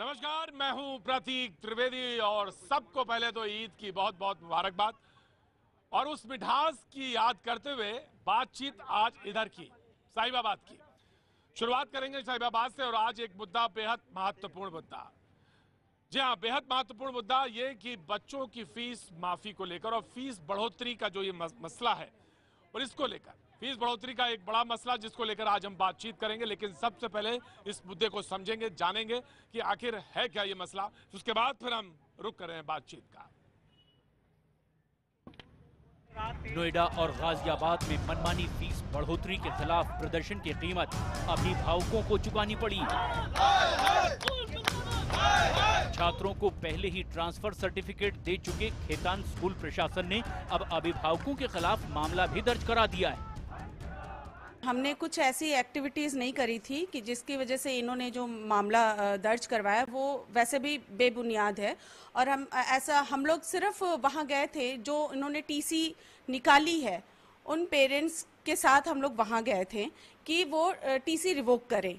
नमस्कार, मैं हूं प्रतीक त्रिवेदी और सबको पहले तो ईद की बहुत बहुत मुबारकबाद। और उस मिठास की याद करते हुए बातचीत आज इधर की साहिबाबाद की शुरुआत करेंगे साहिबाबाद से। और आज एक मुद्दा बेहद महत्वपूर्ण मुद्दा, जी हाँ, बेहद महत्वपूर्ण मुद्दा ये कि बच्चों की फीस माफी को लेकर और फीस बढ़ोतरी का जो ये मसला है और इसको लेकर फीस बढ़ोतरी का एक बड़ा मसला जिसको लेकर आज हम बातचीत करेंगे। लेकिन सबसे पहले इस मुद्दे को समझेंगे, जानेंगे कि आखिर है क्या ये मसला, उसके बाद फिर हम रुक कर रहे हैं बातचीत का। नोएडा और गाजियाबाद में मनमानी फीस बढ़ोतरी के खिलाफ प्रदर्शन की कीमत अभिभावकों को चुकानी पड़ी। छात्रों को पहले ही ट्रांसफर सर्टिफिकेट दे चुके खेतान स्कूल प्रशासन ने अब अभिभावकों के खिलाफ मामला भी दर्ज करा दिया है। हमने कुछ ऐसी एक्टिविटीज़ नहीं करी थी कि जिसकी वजह से इन्होंने जो मामला दर्ज करवाया वो वैसे भी बेबुनियाद है। और हम लोग सिर्फ वहाँ गए थे जो इन्होंने टीसी निकाली है, उन पेरेंट्स के साथ हम लोग वहाँ गए थे कि वो टीसी रिवोक करें।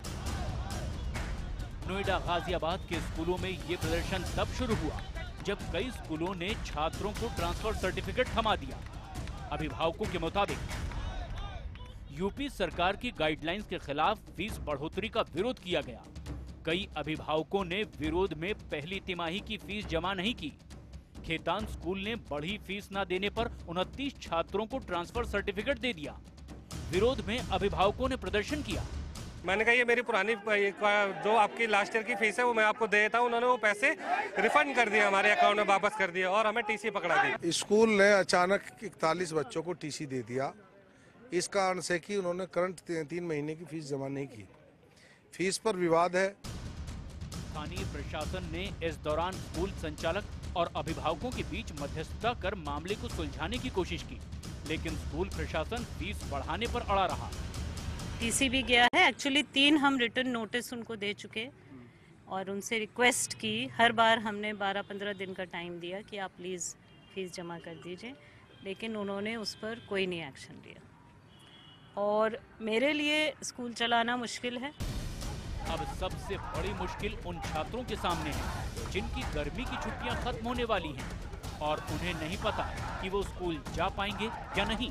नोएडा गाजियाबाद के स्कूलों में ये प्रदर्शन तब शुरू हुआ जब कई स्कूलों ने छात्रों को ट्रांसफर सर्टिफिकेट थमा दिया। अभिभावकों के मुताबिक यूपी सरकार की गाइडलाइंस के खिलाफ फीस बढ़ोतरी का विरोध किया गया। कई अभिभावकों ने विरोध में पहली तिमाही की फीस जमा नहीं की। खेतान स्कूल ने बढ़ी फीस न देने पर 29 छात्रों को ट्रांसफर सर्टिफिकेट दे दिया। विरोध में अभिभावकों ने प्रदर्शन किया। मैंने कहा ये मेरी पुरानी जो आपकी लास्ट ईयर की फीस है वो मैं आपको दे देता हूँ। उन्होंने वो पैसे रिफंड कर दिया, हमारे अकाउंट में वापस कर दिया और हमें टीसी पकड़ा दी। स्कूल ने अचानक 41 बच्चों को टीसी दे दिया इस कारण से कि उन्होंने करंट 3 महीने की फीस जमा नहीं की। फीस पर विवाद है। स्थानीय प्रशासन ने इस दौरान स्कूल संचालक और अभिभावकों के बीच मध्यस्थता कर मामले को सुलझाने की कोशिश की, लेकिन स्कूल प्रशासन फीस बढ़ाने पर अड़ा रहा। टीसी भी गया है। एक्चुअली 3 हम रिटर्न नोटिस उनको दे चुके और उनसे रिक्वेस्ट की। हर बार हमने 12-15 दिन का टाइम दिया कि आप प्लीज़ फीस जमा कर दीजिए, लेकिन उन्होंने उस पर कोई नहीं एक्शन लिया। और मेरे लिए स्कूल चलाना मुश्किल है। अब सबसे बड़ी मुश्किल उन छात्रों के सामने है जिनकी गर्मी की छुट्टियां खत्म होने वाली हैं और उन्हें नहीं पता कि वो स्कूल जा पाएंगे या नहीं।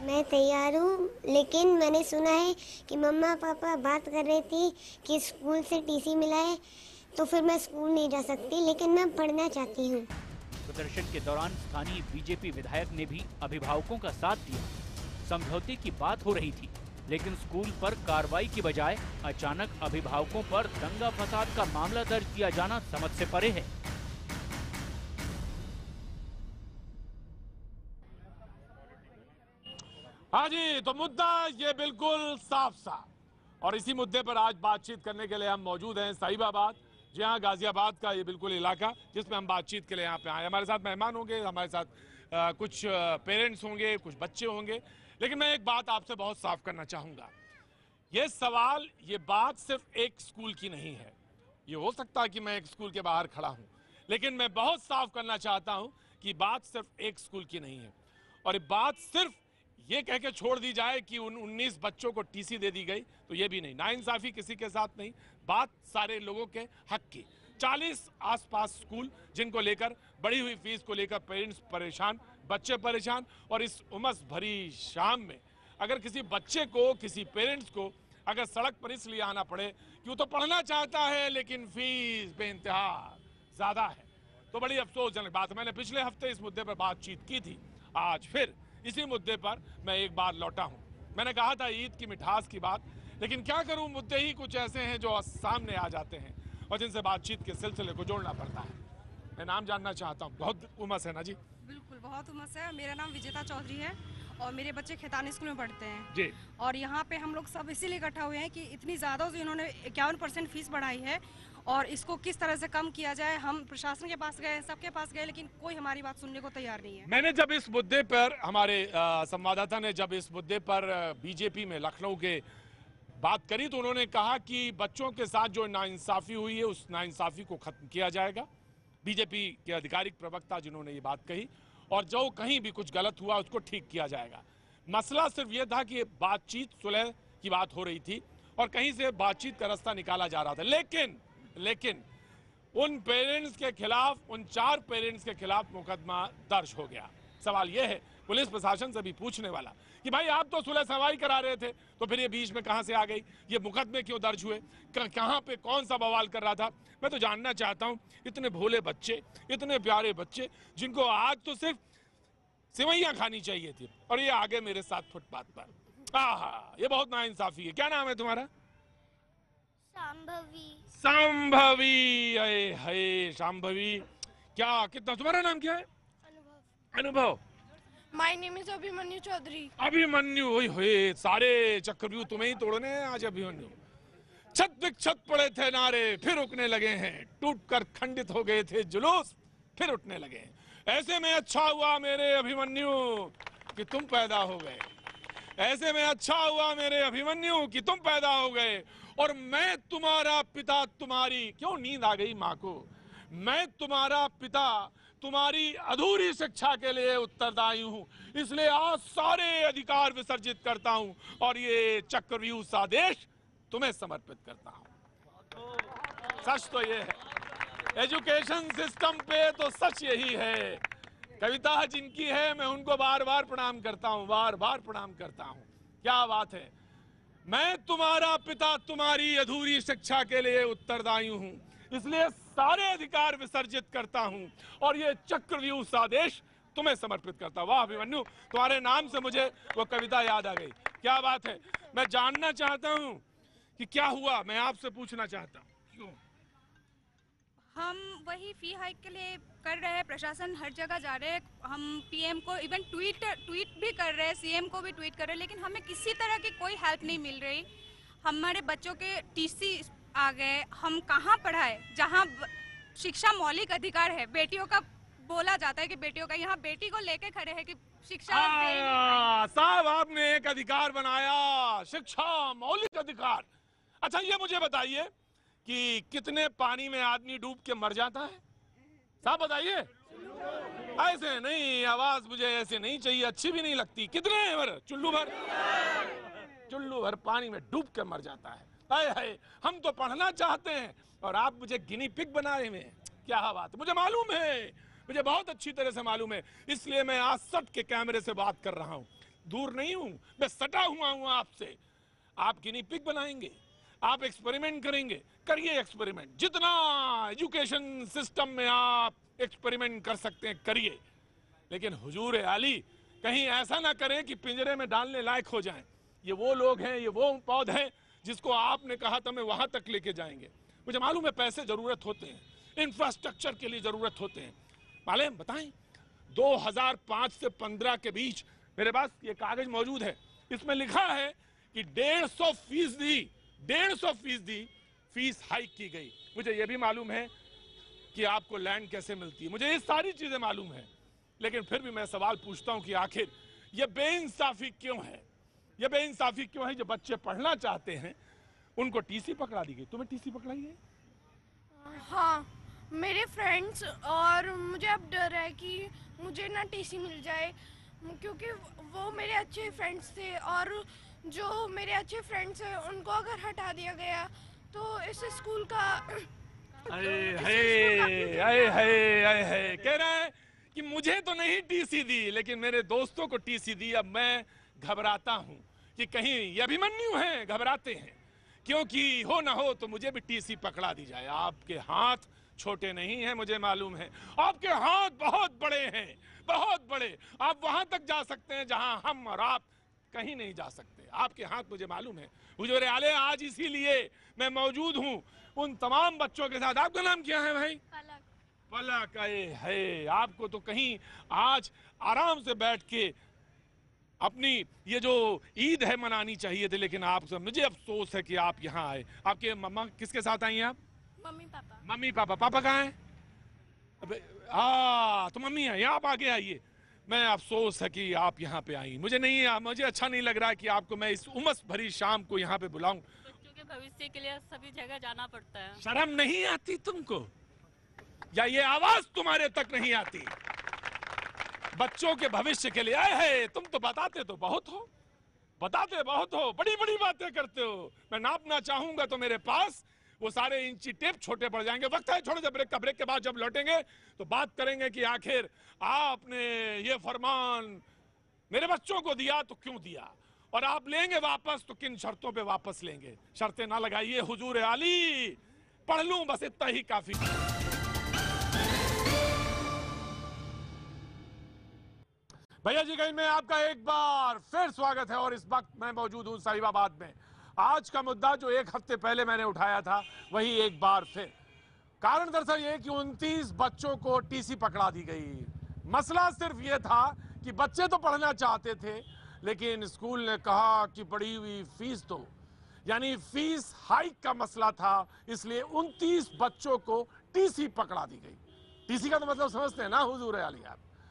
मैं तैयार हूँ, लेकिन मैंने सुना है कि मम्मा पापा बात कर रही थी कि स्कूल से टीसी मिला है, तो फिर मैं स्कूल नहीं जा सकती, लेकिन मैं पढ़ना चाहती हूँ। प्रदर्शन के दौरान स्थानीय बीजेपी विधायक ने भी अभिभावकों का साथ दिया। समझौते की बात हो रही थी, लेकिन स्कूल पर कार्रवाई की बजाय अचानक अभिभावकों पर दंगा फसाद का मामला दर्ज किया जाना समझ से परे है। हाँ जी, तो मुद्दा ये बिल्कुल साफ साफ। और इसी मुद्दे पर आज बातचीत करने के लिए हम मौजूद हैं साहिबाबाद, जी हाँ, गाजियाबाद का ये बिल्कुल इलाका जिसमें हम बातचीत के लिए यहाँ पे आए। हमारे साथ मेहमान होंगे, हमारे साथ कुछ पेरेंट्स होंगे, कुछ बच्चे होंगे। लेकिन मैं एक बात आपसे बहुत साफ करना चाहूंगा, ये सवाल, ये बात सिर्फ एक स्कूल की नहीं है। ये हो सकता है कि मैं एक स्कूल के बाहर खड़ा हूं, लेकिन मैं बहुत साफ करना चाहता हूं कि बात सिर्फ एक स्कूल की नहीं है। और ये बात सिर्फ ये कह के छोड़ दी जाए कि उन 19 बच्चों को टीसी दे दी गई, तो ये भी नहीं। नाइंसाफी किसी के साथ नहीं, बात सारे लोगों के हक की। 40 आसपास स्कूल जिनको लेकर बढ़ी हुई फीस को लेकर पेरेंट्स परेशान, बच्चे परेशान। और इस उमस भरी शाम में अगर किसी बच्चे को, किसी पेरेंट्स को अगर सड़क पर इसलिए आना पड़े कि वो तो पढ़ना चाहता है लेकिन फीस बेइंतहा ज्यादा है, तो बड़ी अफसोसजनक बात है। मैंने पिछले हफ्ते इस मुद्दे पर बातचीत की थी, आज फिर इसी मुद्दे पर मैं एक बार लौटा हूं। मैंने कहा था ईद की मिठास की बात, लेकिन क्या करूं, मुद्दे ही कुछ ऐसे हैं जो सामने आ जाते हैं और जिनसे बातचीत के सिलसिले को जोड़ना पड़ता है। मैं नाम जानना चाहता हूँ। बहुत उमस है ना जी? बिल्कुल, बहुत उमस है। मेरा नाम विजेता चौधरी है और मेरे बच्चे खेतान स्कूल में पढ़ते हैं जी। और यहाँ पे हम लोग सब इसीलिए इकट्ठा हुए हैं कि इतनी ज़्यादा इन्होंने 51% फीस बढ़ाई है और इसको किस तरह से कम किया जाए। हम प्रशासन के पास गए, सबके पास गए, लेकिन कोई हमारी बात सुनने को तैयार नहीं है। मैंने जब इस मुद्दे पर, हमारे संवाददाता ने जब इस मुद्दे पर बीजेपी में लखनऊ के बात करी, तो उन्होंने कहा कि बच्चों के साथ जो नाइंसाफी हुई है उस नाइंसाफी को खत्म किया जाएगा। बीजेपी के आधिकारिक प्रवक्ता जिन्होंने ये बात कही, और जो कहीं भी कुछ गलत हुआ उसको ठीक किया जाएगा। मसला सिर्फ ये था कि बातचीत, सुलह की बात हो रही थी और कहीं से बातचीत का रास्ता निकाला जा रहा था। लेकिन लेकिन उन पेरेंट्स के खिलाफ, उन 4 पेरेंट्स के खिलाफ मुकदमा दर्ज हो गया। सवाल यह है पुलिस प्रशासन से भी पूछने वाला कि भाई आप तो सुलह सवाई करा रहे थे, तो फिर ये बीच में कहां से आ गई, ये मुकदमे क्यों दर्ज हुए, कहां पे कौन सा बवाल कर रहा था। मैं तो जानना चाहता हूं, इतने भोले बच्चे, इतने प्यारे बच्चे, जिनको आज तो सिर्फ सिवैयां खानी चाहिए थी, और ये आगे मेरे साथ फुटपाथ पर। आहा, ये बहुत नाइंसाफी है। क्या नाम है तुम्हारा? शांभवी। शांभवी, अरे हाय शांभवी, क्या कितना, तुम्हारा नाम क्या है? Anubhav. My name is Abhimanyu Chaudhary. Abhimanyu, ओए होए, सारे चक्रव्यूह तुम्हें ही तोड़ने हैं आज अभिमन्यु। छत विक्षत पड़े थे नारे, फिर रुकने लगे हैं, टूटकर खंडित हो गए थे जुलूस, फिर उठने लगे हैं। ऐसे में अच्छा हुआ मेरे अभिमन्यु कि तुम पैदा हो गए, ऐसे में अच्छा हुआ मेरे अभिमन्यु कि तुम पैदा हो गए, और मैं तुम्हारा पिता, तुम्हारी, क्यों नींद आ गई माँ को, मैं तुम्हारा पिता तुम्हारी अधूरी शिक्षा के लिए उत्तरदायी हूं, इसलिए आज सारे अधिकार विसर्जित करता हूं और ये चक्रव्यूह सादेश तुम्हें समर्पित करता हूं। सच तो ये है, एजुकेशन सिस्टम पे तो सच यही है। कविता जिनकी है मैं उनको बार बार प्रणाम करता हूं, बार बार प्रणाम करता हूं। क्या बात है, मैं तुम्हारा पिता तुम्हारी अधूरी शिक्षा के लिए उत्तरदायी हूं, इसलिए सारे अधिकार विसर्जित करता हूं और ये चक्रव्यूह सादेश तुम्हें समर्पित करता हूं। वाह अभिमन्यु, तुम्हारे नाम से मुझे वो कविता याद आ गई। क्या बात है। मैं जानना चाहता हूं कि क्या हुआ, मैं आपसे पूछना चाहता हूं क्यों? हम वही फी हाइक के लिए कर रहे हैं, प्रशासन हर जगह जा रहे हैं, हम पीएम को इवन ट्वीट भी कर रहे हैं, सीएम को भी ट्वीट कर रहे हैं, लेकिन हमें किसी तरह की कोई हेल्प नहीं मिल रही। हमारे बच्चों के टीसी आ गए, हम कहाँ पढ़ाए, जहाँ शिक्षा मौलिक अधिकार है, बेटियों का बोला जाता है कि बेटियों का, यहाँ बेटी को लेके खड़े हैं कि शिक्षा साहब आपने एक अधिकार बनाया, शिक्षा मौलिक अधिकार। अच्छा ये मुझे बताइए कि कितने पानी में आदमी डूब के मर जाता है, साहब बताइए। ऐसे नहीं, आवाज मुझे ऐसे नहीं चाहिए, अच्छी भी नहीं लगती। कितने भर, चुल्लू भर पानी में डूब के मर जाता है। हाय हाय, हम तो पढ़ना चाहते हैं और आप मुझे गिनी पिग बना रहे हैं। क्या बात है, मुझे मालूम है, मुझे बहुत अच्छी तरह से मालूम है, इसलिए मैं आज सट के कैमरे से बात कर रहा हूं, दूर नहीं हूं, मैं सटा हुआ हूं आपसे। आप गिनी पिग बनाएंगे, आप एक्सपेरिमेंट करेंगे, करिए एक्सपेरिमेंट, जितना एजुकेशन सिस्टम में आप एक्सपेरिमेंट कर सकते हैं करिए, लेकिन हुजूर आली कहीं ऐसा ना करें कि पिंजरे में डालने लायक हो जाएं। ये वो लोग हैं, ये वो पौध हैं जिसको आपने कहा था मैं वहां तक लेके जाएंगे। मुझे मालूम है पैसे जरूरत होते हैं, इंफ्रास्ट्रक्चर के लिए जरूरत होते हैं। मालूम बताएं, 2005 से 15 के बीच मेरे पास ये कागज मौजूद है, इसमें लिखा है कि 150% फीस हाइक की गई। मुझे ये भी मालूम है कि आपको लैंड कैसे मिलती है, मुझे ये सारी चीजें मालूम है, लेकिन फिर भी मैं सवाल पूछता हूं कि आखिर ये बेइंसाफी क्यों है, ये बेइंसाफी क्यों है? जो बच्चे पढ़ना चाहते हैं उनको टीसी पकड़ा दी गई। तुम्हें टीसी पकड़ाई है? हाँ, मेरे फ्रेंड्स, और मुझे अब डर है कि मुझे ना टीसी मिल जाए, क्योंकि वो मेरे अच्छे फ्रेंड्स थे, और जो मेरे अच्छे फ्रेंड्स हैं उनको अगर हटा दिया गया तो इस स्कूल का कह रहा है कि मुझे तो नहीं टीसी दी, लेकिन मेरे दोस्तों को टीसी दी। अब मैं घबराता हूं कि कहीं ये अभिमन्यु हैं, घबराते हैं, क्योंकि हो ना हो तो मुझे भी टीसी पकड़ा दी जाए। आपके हाथ छोटे नहीं हैं, मुझे मालूम है, आपके हाथ बहुत बड़े हैं, बहुत बड़े। आप वहां तक जा सकते हैं जहां हम और आप कहीं नहीं जा सकते। आपके हाथ मुझे मालूम है। हुजूर आले, आज इसीलिए मैं मौजूद हूं उन तमाम बच्चों के साथ। आपका नाम क्या है भाई? पलक। पलक है। आपको तो कहीं आज आराम से बैठ के अपनी ये जो ईद है मनानी चाहिए थी, लेकिन आप सब, मुझे अफसोस है कि आप यहाँ आए। आपके मम्मा किसके साथ आई हैं आप? Mummy papa. Mummy papa. पापा कहाँ हैं? अबे हाँ, तो मम्मी है, आप आगे आइए। मैं अफसोस है कि आप यहाँ पे आई। मुझे अच्छा नहीं लग रहा है कि आपको मैं इस उमस भरी शाम को यहाँ पे बुलाऊं। बच्चों के भविष्य के लिए सभी जगह जाना पड़ता है। शर्म नहीं आती तुमको, या ये आवाज तुम्हारे तक नहीं आती? बच्चों के भविष्य के लिए आए हैं। तुम तो बताते तो बहुत हो, बड़ी बड़ी बातें करते हो। मैं नापना चाहूंगा तो मेरे पास वो सारे इंची टेप छोटे पड़ जाएंगे। वक्त है छोटे से ब्रेक का। ब्रेक के बाद जब लौटेंगे तो बात करेंगे कि आखिर आपने ये फरमान मेरे बच्चों को दिया तो क्यों दिया, और आप लेंगे वापस तो किन शर्तों पे वापस लेंगे। शर्तें ना लगाइए हुजूर आली, पढ़ लूं बस इतना ही काफी। भैया जी गई में आपका एक बार फिर स्वागत है और इस वक्त मैं मौजूद हूं साहिबाबाद में। आज का मुद्दा जो एक हफ्ते पहले मैंने उठाया था वही एक बार फिर। कारण दरअसल ये कि 29 बच्चों को टीसी पकड़ा दी गई। मसला सिर्फ ये था कि बच्चे तो पढ़ना चाहते थे लेकिन स्कूल ने कहा कि बढ़ी हुई फीस दो, यानी फीस हाइक का मसला था, इसलिए 29 बच्चों को टीसी पकड़ा दी गई। टीसी का तो मतलब समझते हैं ना हुजूर आली,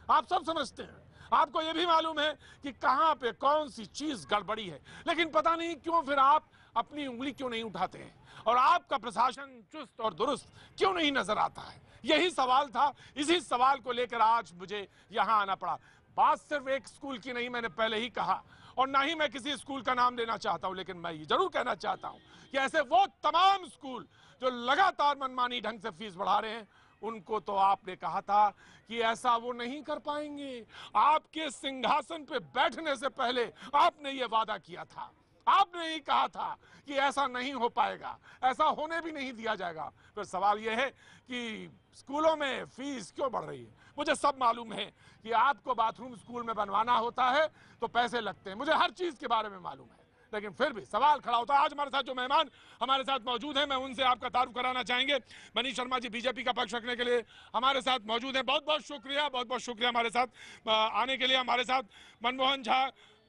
आप सब समझते हैं। आपको यह भी मालूम है कि कहां पे कौन सी चीज गड़बड़ी है, लेकिन पता नहीं क्यों फिर आप अपनी उंगली क्यों नहीं उठाते हैं और आपका प्रशासन चुस्त और दुरुस्त क्यों नहीं नजर आता है। यही सवाल था, इसी सवाल को लेकर आज मुझे यहां आना पड़ा। बात सिर्फ एक स्कूल की नहीं, मैंने पहले ही कहा, और ना ही मैं किसी स्कूल का नाम लेना चाहता हूं, लेकिन मैं ये जरूर कहना चाहता हूं कि ऐसे वो तमाम स्कूल जो लगातार मनमानी ढंग से फीस बढ़ा रहे हैं, उनको तो आपने कहा था कि ऐसा वो नहीं कर पाएंगे। आपके सिंहासन पे बैठने से पहले आपने ये वादा किया था, आपने ही कहा था कि ऐसा नहीं हो पाएगा, ऐसा होने भी नहीं दिया जाएगा। फिर सवाल यह है कि स्कूलों में फीस क्यों बढ़ रही है। मुझे सब मालूम है कि आपको बाथरूम स्कूल में बनवाना होता है तो पैसे लगते हैं, मुझे हर चीज के बारे में मालूम है, लेकिन फिर भी सवाल खड़ा होता है। आज हमारे साथ जो मेहमान हमारे साथ मौजूद हैं, मैं उनसे आपका तारुफ कराना चाहेंगे। मनीष शर्मा जी बीजेपी का पक्ष रखने के लिए हमारे साथ मौजूद हैं, बहुत बहुत शुक्रिया, बहुत बहुत शुक्रिया हमारे साथ आने के लिए। हमारे साथ मनमोहन झा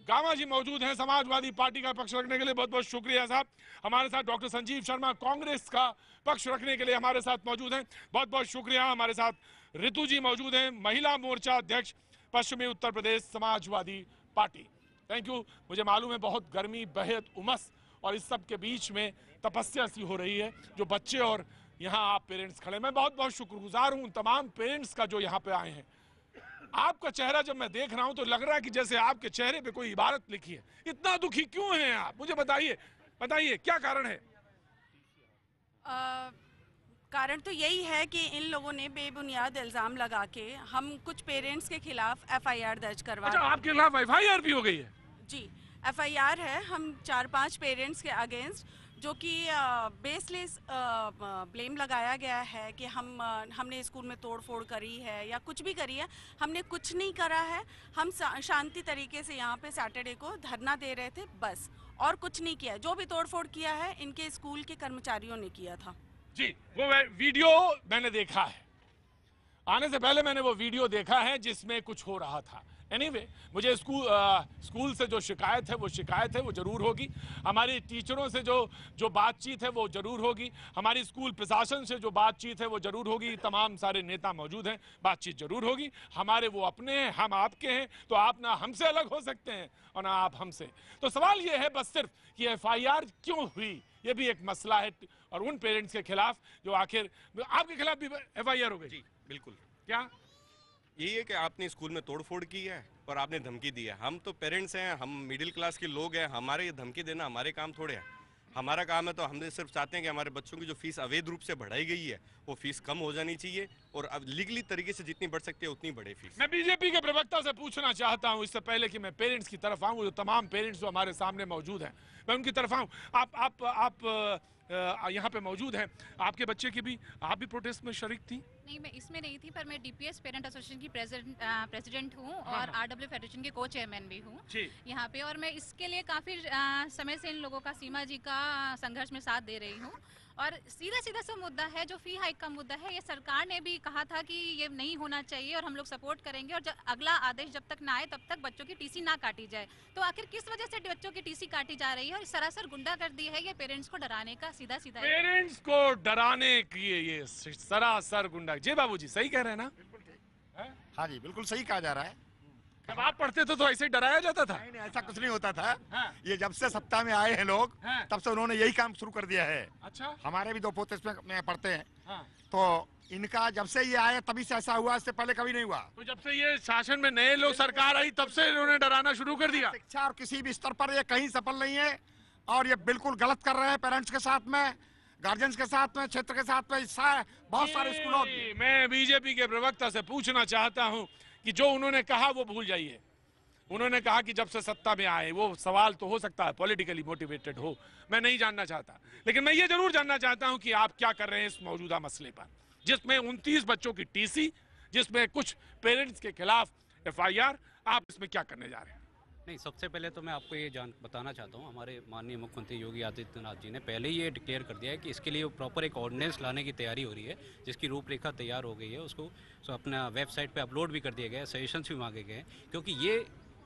गामा जी मौजूद हैं, समाजवादी पार्टी का पक्ष रखने के लिए, बहुत बहुत शुक्रिया साहब। हमारे साथ डॉक्टर संजीव शर्मा कांग्रेस का पक्ष रखने के लिए हमारे साथ मौजूद हैं, बहुत बहुत शुक्रिया। हमारे साथ ऋतु जी मौजूद हैं, महिला मोर्चा अध्यक्ष पश्चिमी Uttar Pradesh Samajwadi party. Thank you. मुझे मालूम है बहुत गर्मी, बेहद उमस, और इस सब के बीच में तपस्या सी हो रही है जो बच्चे और यहाँ आप पेरेंट्स खड़े, मैं बहुत बहुत शुक्रगुजार हूँ उन तमाम पेरेंट्स का जो यहाँ पे आए हैं। आपका चेहरा जब मैं देख रहा हूं तो लग रहा है कि जैसे आपके चेहरे पे कोई इबारत लिखी है। इतना दुखी क्यों हैं आप, मुझे बताइए, बताइए क्या कारण है। कारण तो यही है कि इन लोगों ने बेबुनियाद इल्जाम लगा के हम कुछ पेरेंट्स के खिलाफ FIR दर्ज करवा। अच्छा, आपके खिलाफ FIR भी हो गई है? जी, FIR है हम 4-5 पेरेंट्स के अगेंस्ट, जो कि बेसलेस ब्लेम लगाया गया है कि हमने स्कूल में तोड़-फोड़ करी है या कुछ भी करी है। हमने कुछ नहीं करा है, हम शांति तरीके से यहाँ पे सैटरडे को धरना दे रहे थे बस, और कुछ नहीं किया। जो भी तोड़-फोड़ किया है इनके स्कूल के कर्मचारियों ने किया था। जी, वो वीडियो मैंने देखा है, आने से पहले मैंने वो वीडियो देखा है जिसमें कुछ हो रहा था। एनीवे, मुझे स्कूल से जो शिकायत है वो जरूर होगी, हमारी टीचरों से जो बातचीत है वो जरूर होगी, हमारी स्कूल प्रशासन से जो बातचीत है वो जरूर होगी। तमाम सारे नेता मौजूद हैं, बातचीत जरूर होगी। हमारे वो अपने हैं, हम आपके हैं, तो आप ना हमसे अलग हो सकते हैं और ना आप हमसे। तो सवाल ये है बस सिर्फ कि FIR क्यों हुई, ये भी एक मसला है, और उन पेरेंट्स के खिलाफ जो आखिर आपके खिलाफ भी FIR हो गई। जी बिल्कुल। क्या यही है कि आपने स्कूल में तोड़फोड़ की है और आपने धमकी दी है। हम तो पेरेंट्स हैं, हम मिडिल क्लास के लोग हैं, हमारे ये धमकी देना हमारे काम थोड़े है। हमारा काम है तो हम सिर्फ चाहते हैं कि हमारे बच्चों की जो फीस अवैध रूप से बढ़ाई गई है वो फीस कम हो जानी चाहिए, और अब लीगली तरीके से जितनी बढ़ सकती है उतनी बढ़े फीस। मैं बीजेपी के प्रवक्ता से पूछना चाहता हूं, इससे पहले कि मैं पेरेंट्स की तरफ आऊं, जो तमाम पेरेंट्स जो हमारे सामने मौजूद हैं मैं उनकी तरफ आऊं। आप यहाँ पे मौजूद हैं, आपके बच्चे की भी, आप भी प्रोटेस्ट में शरीक थी? नहीं, मैं इसमें नहीं थी, पर मैं DPS पेरेंट एसोसिएशन की प्रेसिडेंट हूँ और RW फेडरेशन के को चेयरमैन भी हूँ यहाँ पे, और मैं इसके लिए काफ़ी समय से इन लोगों का, सीमा जी का संघर्ष में साथ दे रही हूँ। और सीधा सा मुद्दा है जो फी हाइक का मुद्दा है, ये सरकार ने भी कहा था कि ये नहीं होना चाहिए और हम लोग सपोर्ट करेंगे, और अगला आदेश जब तक ना आए तब तक बच्चों की TC ना काटी जाए। तो आखिर किस वजह से बच्चों की TC काटी जा रही है, और सरासर गुंडागर्दी है ये पेरेंट्स को डराने का सीधा पेरेंट्स को डराने की ये सरासर गुंडा। जी बाबूजी सही कह रहे हैं ना? हाँ जी, बिल्कुल सही कहा जा रहा है। जब आप पढ़ते थे तो ऐसे डराया जाता था? नहीं, ऐसा कुछ नहीं होता था। ये जब से सत्ता में आए हैं लोग, तब से उन्होंने यही काम शुरू कर दिया है। अच्छा, हमारे भी 2 पोते में पढ़ते हैं, तो इनका जब से ये आए तभी से ऐसा हुआ, इससे पहले कभी नहीं हुआ। तो जब से ये शासन में नए लोग सरकार आई तब से इन्होंने डराना शुरू कर दिया। शिक्षा और किसी भी स्तर पर ये कहीं सफल नहीं है, और ये बिल्कुल गलत कर रहे हैं पेरेंट्स के साथ में। गार्जियंस के साथ में, क्षेत्र के साथ में हिस्सा है बहुत सारे स्कूलों की। मैं बीजेपी के प्रवक्ता से पूछना चाहता हूं कि जो उन्होंने कहा वो भूल जाइए। उन्होंने कहा कि जब से सत्ता में आए, वो सवाल तो हो सकता है पॉलिटिकली मोटिवेटेड हो, मैं नहीं जानना चाहता, लेकिन मैं ये जरूर जानना चाहता हूं कि आप क्या कर रहे हैं इस मौजूदा मसले पर, जिसमें 29 बच्चों की टीसी, जिसमें कुछ पेरेंट्स के खिलाफ FIR, आप इसमें क्या करने जा रहे हैं? नहीं, सबसे पहले तो मैं आपको ये बताना चाहता हूँ, हमारे माननीय मुख्यमंत्री योगी आदित्यनाथ जी ने पहले ही ये डिक्लेयर कर दिया है कि इसके लिए प्रॉपर एक ऑर्डिनेंस लाने की तैयारी हो रही है, जिसकी रूपरेखा तैयार हो गई है। उसको अपना वेबसाइट पे अपलोड भी कर दिया गया है, सजेशंस भी मांगे गए हैं, क्योंकि ये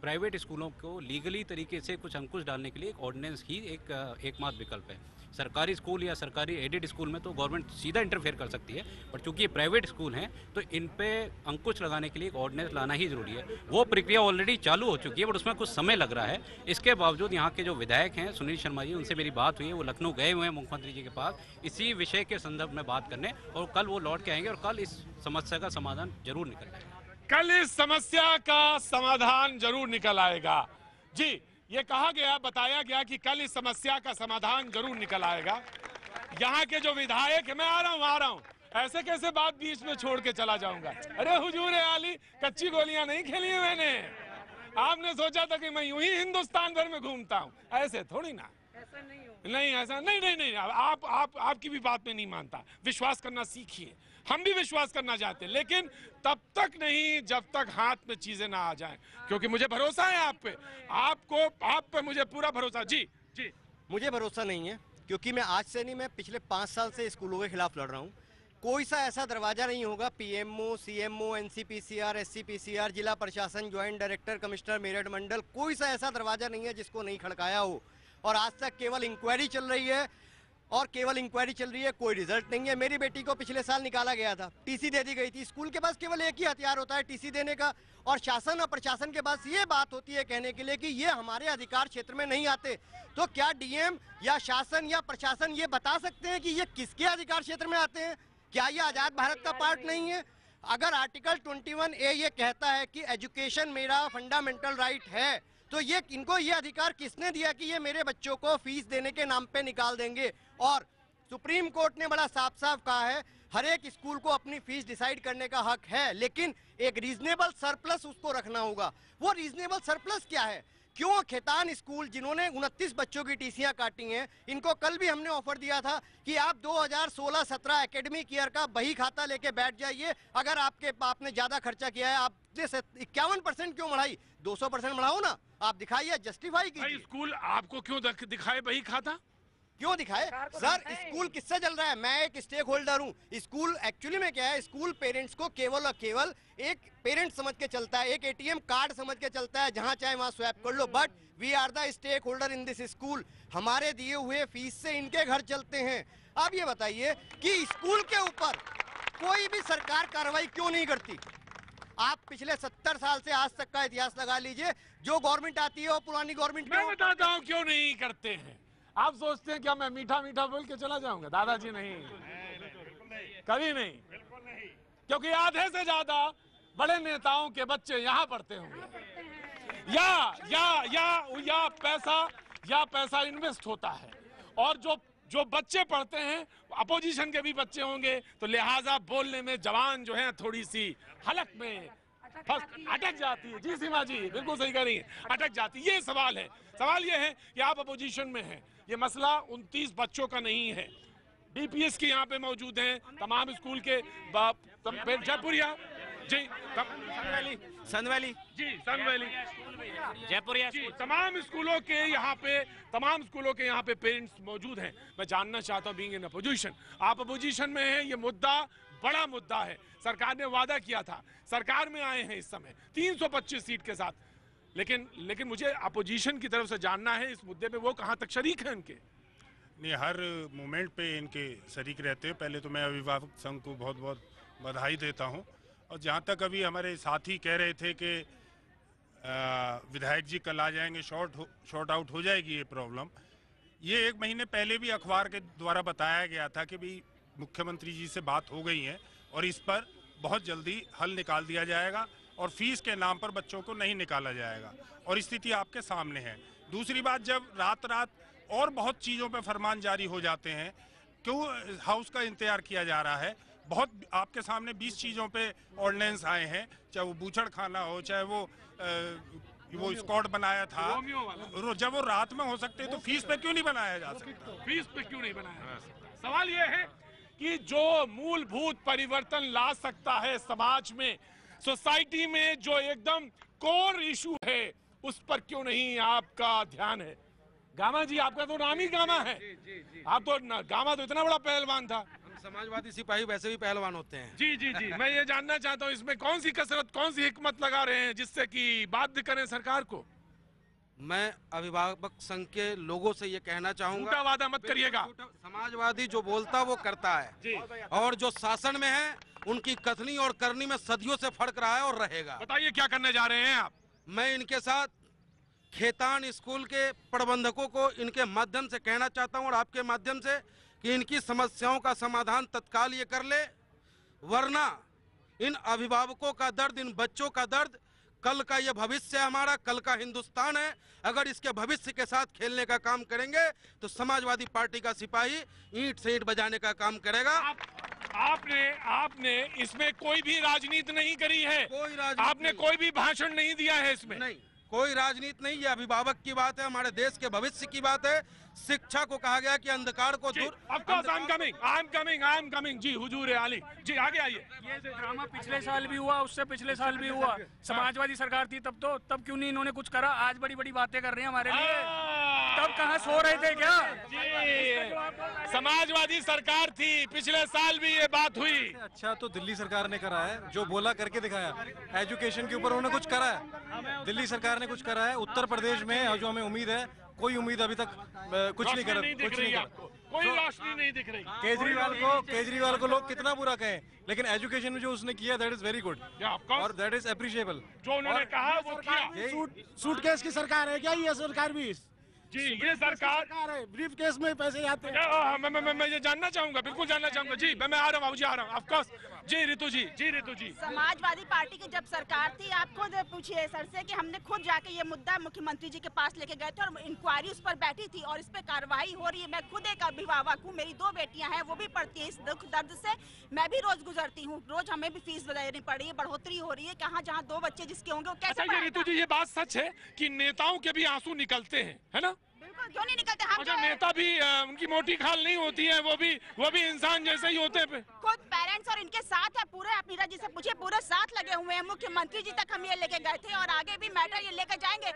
प्राइवेट स्कूलों को लीगली तरीके से कुछ अंकुश डालने के लिए एक ऑर्डिनेंस ही एकमात्र विकल्प है। सरकारी स्कूल या सरकारी एडेड स्कूल में तो गवर्नमेंट सीधा इंटरफेयर कर सकती है, बट चूंकि ये प्राइवेट स्कूल हैं तो इन पे अंकुश लगाने के लिए एक ऑर्डिनेंस लाना ही जरूरी है। वो प्रक्रिया ऑलरेडी चालू हो चुकी है, बट उसमें कुछ समय लग रहा है। इसके बावजूद यहाँ के जो विधायक हैं सुनील शर्मा जी, उनसे मेरी बात हुई है, वो लखनऊ गए हुए हैं मुख्यमंत्री जी के पास इसी विषय के संदर्भ में बात करने, और कल वो लौट के आएंगे और कल इस समस्या का समाधान जरूर निकल जाएगा। कल इस समस्या का समाधान जरूर निकल आएगा। जी, ये कहा गया, बताया गया कि कल इस समस्या का समाधान जरूर निकल आएगा। यहाँ के जो विधायक है, मैं आ रहा हूँ, ऐसे कैसे बात बीच में छोड़ के चला जाऊंगा? अरे हुजूर आली, कच्ची गोलियां नहीं खेली है मैंने। आपने सोचा था कि मैं यूं ही हिंदुस्तान भर में घूमता हूँ, ऐसे थोड़ी ना। नहीं, ऐसा नहीं, आपकी भी बात में नहीं मानता। विश्वास करना सीखिए, हम भी विश्वास करना चाहते हैं, लेकिन तब तक नहीं जब तक हाथ में चीजें ना आ जाएं, क्योंकि मुझे भरोसा है आप पे, आप पे मुझे पूरा भरोसा। जी, मुझे भरोसा नहीं है, क्योंकि मैं आज से नहीं, मैं पिछले 5 साल से स्कूलों के खिलाफ लड़ रहा हूँ। कोई सा ऐसा दरवाजा नहीं होगा, PMO, CMO, NCPCR, SCPCR, जिला प्रशासन, ज्वाइंट डायरेक्टर, कमिश्नर, मेरठ मंडल, कोई सा ऐसा दरवाजा नहीं है जिसको नहीं खड़काया हो। और आज तक केवल इंक्वायरी चल रही है, और केवल इंक्वायरी चल रही है, कोई रिजल्ट नहीं है। मेरी बेटी को पिछले साल निकाला गया था, TC दे दी गई थी। स्कूल के पास केवल एक ही हथियार होता है, TC देने का, और शासन और प्रशासन के पास ये बात होती है कहने के लिए कि ये हमारे अधिकार क्षेत्र में नहीं आते। तो क्या DM या शासन या प्रशासन ये बता सकते हैं कि ये किसके अधिकार क्षेत्र में आते हैं? क्या ये आजाद भारत का पार्ट नहीं है? अगर आर्टिकल 21A ये कहता है कि एजुकेशन मेरा फंडामेंटल राइट है, तो ये इनको ये अधिकार किसने दिया कि ये मेरे बच्चों को फीस देने के नाम पे निकाल देंगे? और सुप्रीम कोर्ट ने बड़ा साफ साफ कहा है, हर एक स्कूल को अपनी फीस डिसाइड करने का हक है, लेकिन एक रीजनेबल सरप्लस उसको रखना होगा। वो रीजनेबल सरप्लस क्या है? क्यों खेतान स्कूल, जिन्होंने 29 बच्चों की टीसियां काटी हैं, इनको कल भी हमने ऑफर दिया था कि आप 2016-17 एकेडमिक ईयर का बही खाता लेके बैठ जाइए। अगर आपने ज्यादा खर्चा किया है, आपने 51% क्यों बढ़ाई? 200% बढ़ाओ ना, आप दिखाइए, जस्टिफाई कीजिए। स्कूल आपको क्यों दिखाए बही खाता? क्यों दिखाए सर? स्कूल किससे चल रहा है? मैं एक स्टेक होल्डर हूँ। स्कूल एक्चुअली में क्या है, स्कूल पेरेंट्स को केवल और केवल एक पेरेंट समझ के चलता है, एक ATM कार्ड समझ के चलता है, जहाँ चाहे वहाँ स्वैप कर लो। But we are the stakeholder in this school. हमारे दिए हुए फीस से इनके घर चलते हैं। अब ये बताइए कि स्कूल के ऊपर कोई भी सरकार कार्रवाई क्यों नहीं करती? आप पिछले 70 साल से आज तक का इतिहास लगा लीजिए, जो गवर्नमेंट आती है वो पुरानी गवर्नमेंट। मैं बताता हूँ क्यों नहीं करते हैं। आप सोचते हैं क्या मैं मीठा मीठा बोल के चला जाऊंगा? दादाजी नहीं, कभी नहीं, क्योंकि आधे से ज्यादा बड़े नेताओं के बच्चे यहाँ पढ़ते होंगे, या पैसा इन्वेस्ट होता है, और जो बच्चे पढ़ते हैं अपोजिशन के भी बच्चे होंगे, तो लिहाजा बोलने में जवान जो है थोड़ी सी हलक में अटक जाती है। जी सीमा जी बिल्कुल सही कह रही है, अटक जाती है। ये सवाल है, सवाल ये है कि आप अपोजिशन में हैं। ये मसला 29 बच्चों का नहीं है, DPS के यहाँ पे मौजूद हैं, तमाम स्कूल के जयपुरिया जी, सनवैली जी, सनवैली जयपुरिया जी, तमाम स्कूलों के यहाँ पे पेरेंट्स मौजूद हैं। मैं जानना चाहता हूँ, बीइंग इन अपोजिशन, आप अपोजिशन में हैं, ये मुद्दा बड़ा मुद्दा है। सरकार ने वादा किया था, सरकार में आए हैं इस समय 325 सीट के साथ, लेकिन मुझे अपोजिशन की तरफ से जानना है इस मुद्दे पे वो कहाँ तक शरीक हैं इनके? नहीं, हर मोमेंट पे इनके शरीक रहते हैं। पहले तो मैं अभिभावक संघ को बहुत बहुत बधाई देता हूं। और जहां तक अभी हमारे साथी कह रहे थे कि विधायक जी कल आ जाएंगे, शॉर्ट आउट हो जाएगी ये प्रॉब्लम, ये 1 महीने पहले भी अखबार के द्वारा बताया गया था कि भाई मुख्यमंत्री जी से बात हो गई है और इस पर बहुत जल्दी हल निकाल दिया जाएगा और फीस के नाम पर बच्चों को नहीं निकाला जाएगा, और स्थिति आपके सामने है। दूसरी बात, जब रात और बहुत चीज़ों पे फरमान जारी हो जाते हैं क्यों हाउस का इंतजार किया जा रहा है? बहुत आपके सामने 20 चीजों पे ऑर्डिनेंस आए हैं, चाहे वो बूचड़ खाना हो, चाहे वो स्क्वाड बनाया था, जब वो रात में हो सकते तो फीस पे क्यों नहीं बनाया जा सकता? फीस पे क्यों नहीं बनाया जा सकता? सवाल ये है कि जो मूलभूत परिवर्तन ला सकता है समाज में, सोसाइटी में, जो एकदम कोर इशू है, उस पर क्यों नहीं आपका ध्यान है? गामा जी, आपका तो नाम ही गामा है। आप तो गामा तो इतना बड़ा पहलवान था। समाजवादी सिपाही वैसे भी पहलवान होते हैं। जी जी जी, मैं ये जानना चाहता हूँ इसमें कौन सी कसरत, कौन सी हिकमत लगा रहे हैं जिससे कि बाध्य करें सरकार को? मैं अभिभावक संघ के लोगों से ये कहना चाहूंगा, झूठा वादा मत करिएगा। समाजवादी जो बोलता वो करता है, और जो शासन में है उनकी कथनी और करनी में सदियों से फर्क रहा है और रहेगा। बताइए क्या करने जा रहे हैं आप? मैं इनके साथ खेतान स्कूल के प्रबंधकों को इनके माध्यम से कहना चाहता हूं, और आपके माध्यम से, कि इनकी समस्याओं का समाधान तत्काल ये कर ले, वरना इन अभिभावकों का दर्द, इन बच्चों का दर्द, कल का ये भविष्य है हमारा, कल का हिंदुस्तान है। अगर इसके भविष्य के साथ खेलने का काम करेंगे तो समाजवादी पार्टी का सिपाही ईंट से ईंट बजाने का काम करेगा। आपने इसमें कोई भी राजनीति नहीं करी है, आपने कोई भी भाषण नहीं दिया है इसमें। नहीं, कोई राजनीति नहीं, ये अभिभावक की बात है, हमारे देश के भविष्य की बात है। शिक्षा को कहा गया कि अंधकार को दूर। आई एम कमिंग जी, हुजूर आली जी, आगे आइए। ये ड्रामा पिछले साल भी हुआ, उससे पिछले साल भी हुआ। समाजवादी सरकार थी तब क्यों नहीं इन्होंने कुछ करा? आज बड़ी बड़ी बातें कर रहे हैं हमारे लिए, तब कहाँ सो रहे थे क्या? जी, समाजवादी सरकार थी, पिछले साल भी ये बात हुई। अच्छा तो दिल्ली सरकार ने करा है, जो बोला करके दिखाया। एजुकेशन के ऊपर उन्होंने कुछ करा है, दिल्ली सरकार ने कुछ करा है। उत्तर प्रदेश में जो हमें उम्मीद है, कोई उम्मीद अभी तक कुछ नहीं करा, कुछ नहीं करा। कोई रोशनी नहीं दिख रही। केजरीवाल को लोग कितना बुरा कहें, लेकिन एजुकेशन में जो उसने किया दैट इज वेरी गुड और दैट इज अप्रिशिएबल। जो उन्होंने कहा वो किया। सूटकेस की सरकार है क्या ये सरकार भी? जी, ये सरकार है, ब्रीफ केस में पैसे आते हैं। मैं ये जानना चाहूंगा, बिल्कुल जानना चाहूंगा जी। मैं आ रहा हूँ जी, आ रहा हूँ। ऑफ कोर्स जी रितु जी, समाजवादी पार्टी की जब सरकार थी, आप खुद पूछिए सर से कि हमने खुद जाके ये मुद्दा मुख्यमंत्री जी के पास लेके गए थे और इंक्वायरी उस पर बैठी थी और इस पे कार्रवाई हो रही है। मैं खुद एक अभिभावक हूँ, मेरी 2 बेटियां हैं, वो भी पढ़ती है। इस दुख दर्द से मैं भी रोज गुजरती हूँ, रोज हमें भी फीस देनी पड़ रही है, बढ़ोतरी हो रही है। कहाँ जहाँ 2 बच्चे जिसके होंगे वो कैसे? अच्छा रितु जी, ये बात सच है कि नेताओं के भी आंसू निकलते हैं, है ना? क्यों नहीं निकलते? हम अच्छा, नेता भी उनकी मोटी खाल नहीं होती है, वो भी इंसान जैसे ही होते हैं। खुद पेरेंट्स और इनके साथ है पूरे, आप नीरज जी से पूछिए, पूरे साथ लगे हुए हैं। मुख्यमंत्री जी तक हम ये लेके गए थे और आगे भी मैटर ये लेके जाएंगे।